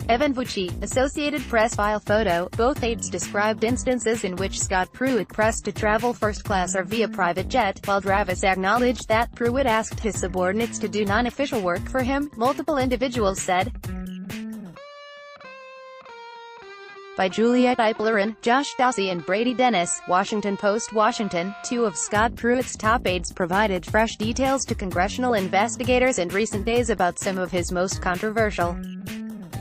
Evan Vucci, Associated Press file photo. Both aides described instances in which Scott Pruitt pressed to travel first class or via private jet, while Travis acknowledged that Pruitt asked his subordinates to do non-official work for him, multiple individuals said. By Juliet Eiplerin, Josh Dawsey and Brady Dennis, Washington Post. Washington, two of Scott Pruitt's top aides provided fresh details to congressional investigators in recent days about some of his most controversial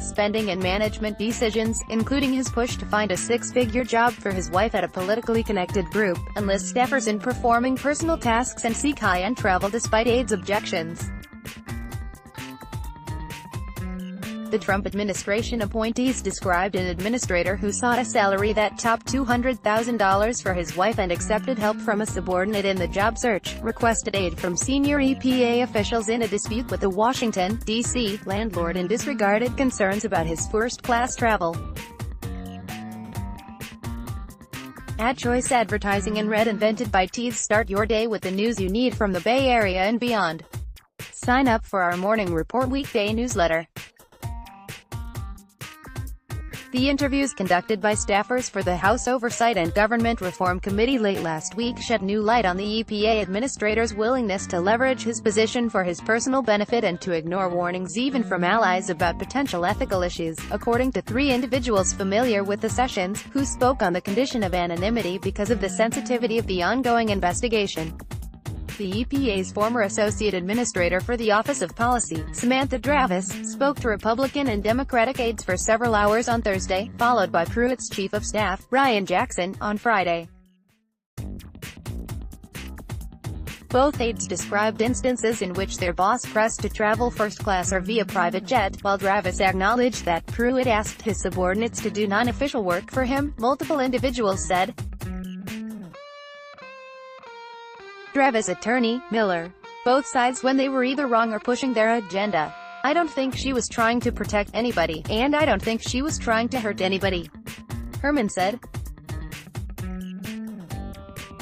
spending and management decisions, including his push to find a six-figure job for his wife at a politically connected group, enlist staffers in performing personal tasks and seek high-end travel despite aides' objections. The Trump administration appointees described an administrator who sought a salary that topped $200,000 for his wife and accepted help from a subordinate in the job search, requested aid from senior EPA officials in a dispute with the Washington, D.C. landlord and disregarded concerns about his first-class travel. Ad choice advertising and Red invented by Tees. Start your day with the news you need from the Bay Area and beyond. Sign up for our Morning Report weekday newsletter. The interviews conducted by staffers for the House Oversight and Government Reform Committee late last week shed new light on the EPA administrator's willingness to leverage his position for his personal benefit and to ignore warnings even from allies about potential ethical issues, according to three individuals familiar with the sessions, who spoke on the condition of anonymity because of the sensitivity of the ongoing investigation. The EPA's former associate administrator for the Office of Policy, Samantha Travis, spoke to Republican and Democratic aides for several hours on Thursday, followed by Pruitt's chief of staff, Ryan Jackson, on Friday. Both aides described instances in which their boss pressed to travel first class or via private jet, while Travis acknowledged that Pruitt asked his subordinates to do non-official work for him, multiple individuals said. Travis attorney, Miller. Both sides when they were either wrong or pushing their agenda. I don't think she was trying to protect anybody, and I don't think she was trying to hurt anybody, Herman said.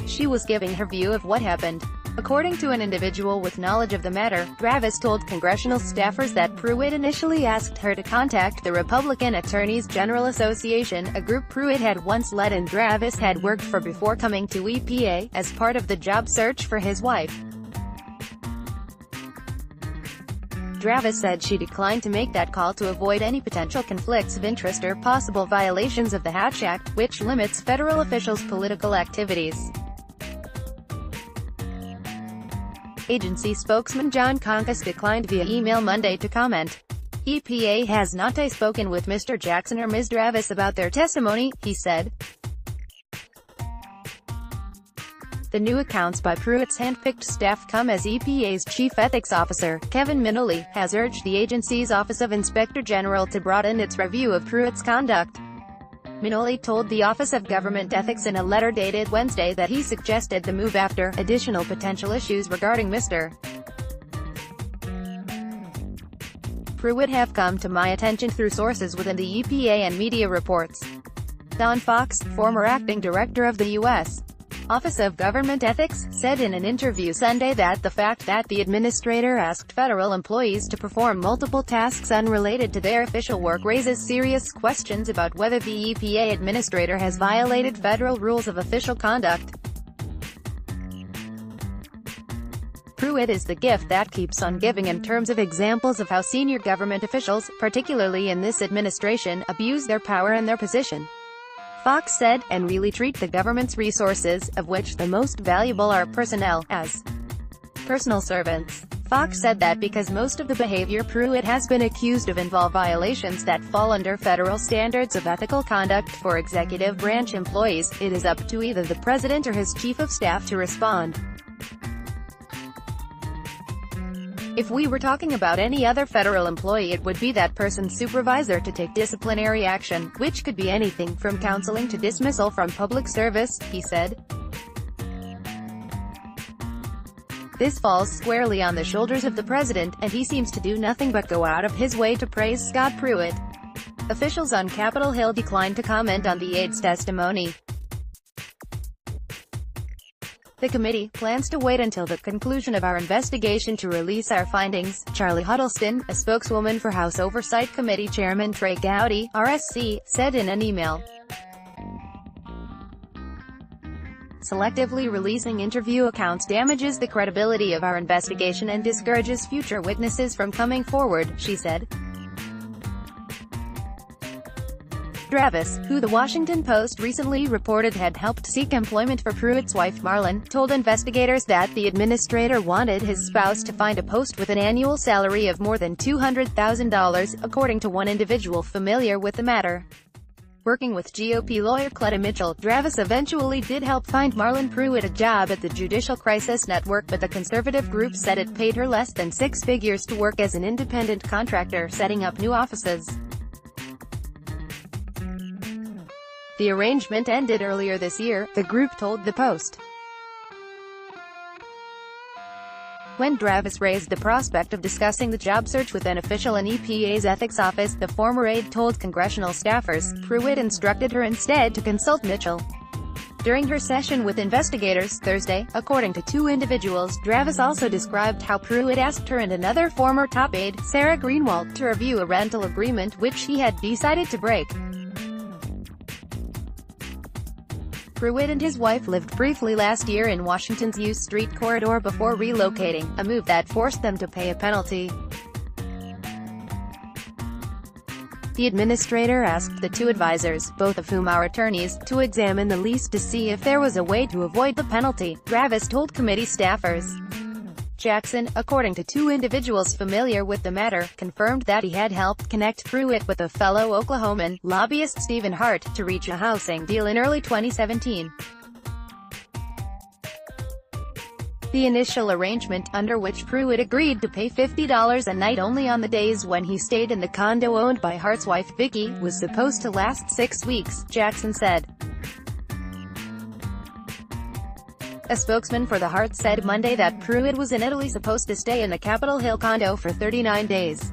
She was giving her view of what happened. According to an individual with knowledge of the matter, Travis told congressional staffers that Pruitt initially asked her to contact the Republican Attorneys General Association, a group Pruitt had once led and Travis had worked for before coming to EPA, as part of the job search for his wife. Travis said she declined to make that call to avoid any potential conflicts of interest or possible violations of the Hatch Act, which limits federal officials' political activities. Agency spokesman John Conkus declined via email Monday to comment. EPA has not spoken with Mr. Jackson or Ms. Travis about their testimony, he said. The new accounts by Pruitt's handpicked staff come as EPA's chief ethics officer, Kevin Minoley, has urged the agency's Office of Inspector General to broaden its review of Pruitt's conduct. Minoley told the Office of Government Ethics in a letter dated Wednesday that he suggested the move after additional potential issues regarding Mr. Pruitt have come to my attention through sources within the EPA and media reports. Don Fox, former acting director of the U.S. Office of Government Ethics, said in an interview Sunday that the fact that the administrator asked federal employees to perform multiple tasks unrelated to their official work raises serious questions about whether the EPA administrator has violated federal rules of official conduct. Pruitt is the gift that keeps on giving in terms of examples of how senior government officials, particularly in this administration, abuse their power and their position, Fox said, and really treat the government's resources, of which the most valuable are personnel, as personal servants. Fox said that because most of the behavior Pruitt has been accused of involve violations that fall under federal standards of ethical conduct for executive branch employees, it is up to either the president or his chief of staff to respond. If we were talking about any other federal employee, it would be that person's supervisor to take disciplinary action, which could be anything from counseling to dismissal from public service, he said. This falls squarely on the shoulders of the president, and he seems to do nothing but go out of his way to praise Scott Pruitt. Officials on Capitol Hill declined to comment on the aide's testimony. The committee plans to wait until the conclusion of our investigation to release our findings, Charlie Huddleston, a spokeswoman for House Oversight Committee Chairman Trey Gowdy, RSC, said in an email. Selectively releasing interview accounts damages the credibility of our investigation and discourages future witnesses from coming forward, she said. Travis, who The Washington Post recently reported had helped seek employment for Pruitt's wife Marlon, told investigators that the administrator wanted his spouse to find a post with an annual salary of more than $200,000, according to one individual familiar with the matter. Working with GOP lawyer Cleta Mitchell, Travis eventually did help find Marlon Pruitt a job at the Judicial Crisis Network, but the conservative group said it paid her less than six figures to work as an independent contractor setting up new offices. The arrangement ended earlier this year, the group told the Post. When Travis raised the prospect of discussing the job search with an official in EPA's ethics office, the former aide told congressional staffers, Pruitt instructed her instead to consult Mitchell. During her session with investigators Thursday, according to two individuals, Travis also described how Pruitt asked her and another former top aide, Sarah Greenwald, to review a rental agreement which he had decided to break. Pruitt and his wife lived briefly last year in Washington's U Street corridor before relocating, a move that forced them to pay a penalty. The administrator asked the two advisors, both of whom are attorneys, to examine the lease to see if there was a way to avoid the penalty, Travis told committee staffers. Jackson, according to two individuals familiar with the matter, confirmed that he had helped connect Pruitt with a fellow Oklahoman, lobbyist Stephen Hart, to reach a housing deal in early 2017. The initial arrangement, under which Pruitt agreed to pay $50 a night only on the days when he stayed in the condo owned by Hart's wife Vicky, was supposed to last 6 weeks, Jackson said. A spokesman for the Hart said Monday that Pruitt was in Italy supposed to stay in the Capitol Hill condo for 39 days.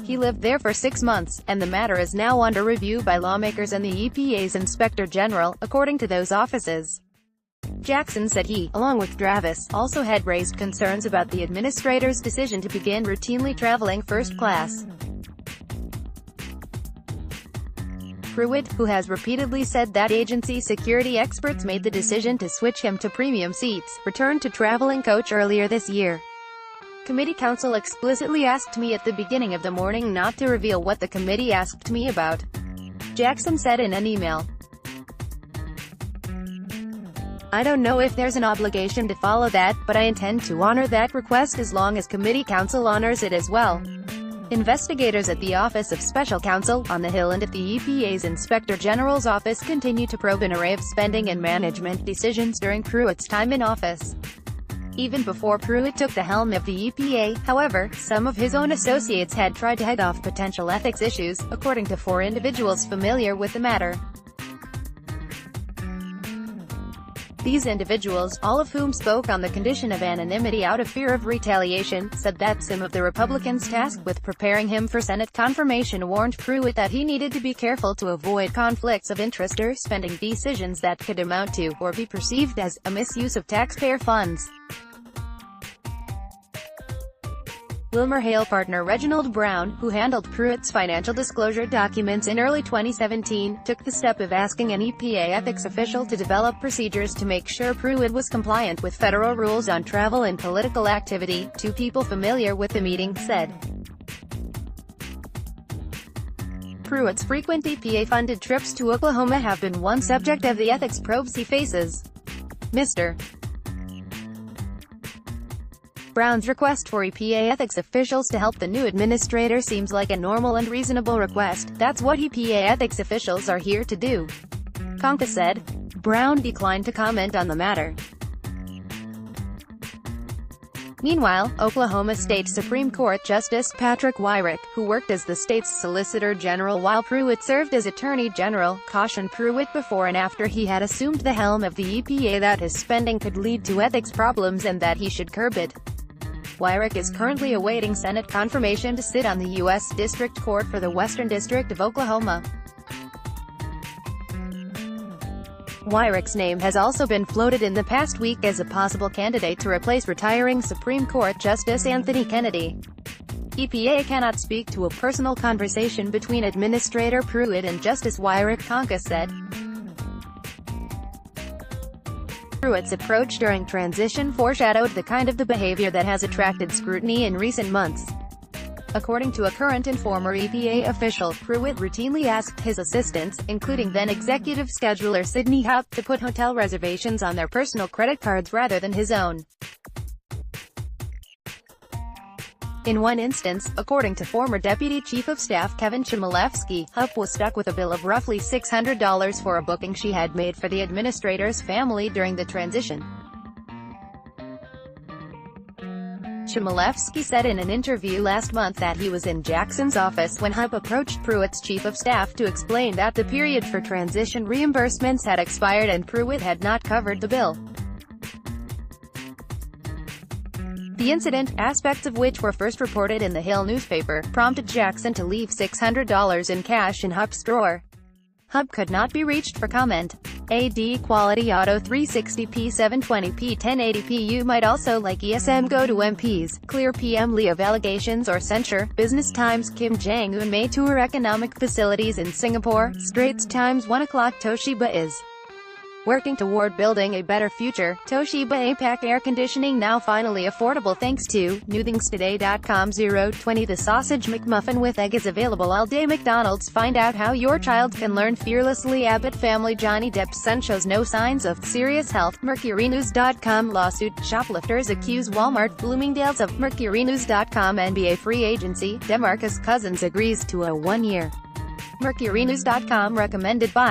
He lived there for 6 months, and the matter is now under review by lawmakers and the EPA's Inspector General, according to those offices. Jackson said he, along with Travis, also had raised concerns about the administrator's decision to begin routinely traveling first class. Pruitt, who has repeatedly said that agency security experts made the decision to switch him to premium seats, returned to traveling coach earlier this year. Committee counsel explicitly asked me at the beginning of the morning not to reveal what the committee asked me about, Jackson said in an email. I don't know if there's an obligation to follow that, but I intend to honor that request as long as committee counsel honors it as well. Investigators at the Office of Special Counsel, on the Hill and at the EPA's Inspector General's office continue to probe an array of spending and management decisions during Pruitt's time in office. Even before Pruitt took the helm of the EPA, however, some of his own associates had tried to head off potential ethics issues, according to 4 individuals familiar with the matter. These individuals, all of whom spoke on the condition of anonymity out of fear of retaliation, said that some of the Republicans tasked with preparing him for Senate confirmation warned Pruitt that he needed to be careful to avoid conflicts of interest or spending decisions that could amount to, or be perceived as, a misuse of taxpayer funds. WilmerHale partner Reginald Brown, who handled Pruitt's financial disclosure documents in early 2017, took the step of asking an EPA ethics official to develop procedures to make sure Pruitt was compliant with federal rules on travel and political activity, 2 people familiar with the meeting said. Pruitt's frequent EPA-funded trips to Oklahoma have been one subject of the ethics probes he faces. Mr. Brown's request for EPA ethics officials to help the new administrator seems like a normal and reasonable request. That's what EPA ethics officials are here to do, Conca said. Brown declined to comment on the matter. Meanwhile, Oklahoma State Supreme Court Justice Patrick Wyrick, who worked as the state's Solicitor General while Pruitt served as Attorney General, cautioned Pruitt before and after he had assumed the helm of the EPA that his spending could lead to ethics problems and that he should curb it. Wyrick is currently awaiting Senate confirmation to sit on the U.S. District Court for the Western District of Oklahoma. Wyrick's name has also been floated in the past week as a possible candidate to replace retiring Supreme Court Justice Anthony Kennedy. EPA cannot speak to a personal conversation between Administrator Pruitt and Justice Wyrick, Conca said. Pruitt's approach during transition foreshadowed the kind of behavior that has attracted scrutiny in recent months. According to a current and former EPA official, Pruitt routinely asked his assistants, including then-executive scheduler Sidney Houpt, to put hotel reservations on their personal credit cards rather than his own. In one instance, according to former Deputy Chief of Staff Kevin Chmielewski, Houpt was stuck with a bill of roughly $600 for a booking she had made for the administrator's family during the transition. Chmielewski said in an interview last month that he was in Jackson's office when Houpt approached Pruitt's chief of staff to explain that the period for transition reimbursements had expired and Pruitt had not covered the bill. The incident, aspects of which were first reported in the Hill newspaper, prompted Jackson to leave $600 in cash in Haupt's drawer. Houpt could not be reached for comment. AD Quality Auto 360p 720p 1080p. You might also like ESM. Go to MPs, clear PM Lee of allegations or censure. Business Times. Kim Jong-un may tour economic facilities in Singapore. Straits Times 1 o'clock. Toshiba is working toward building a better future. Toshiba APAC air conditioning now finally affordable thanks to newthingstoday.com. 020 The Sausage McMuffin with egg is available all day. McDonald's. Find out how your child can learn fearlessly. Abbott family. Johnny Depp's son shows no signs of serious health. MercuryNews.com Lawsuit. Shoplifters accuse Walmart Bloomingdale's of MercuryNews.com NBA free agency. DeMarcus Cousins agrees to a 1-year. MercuryNews.com recommended by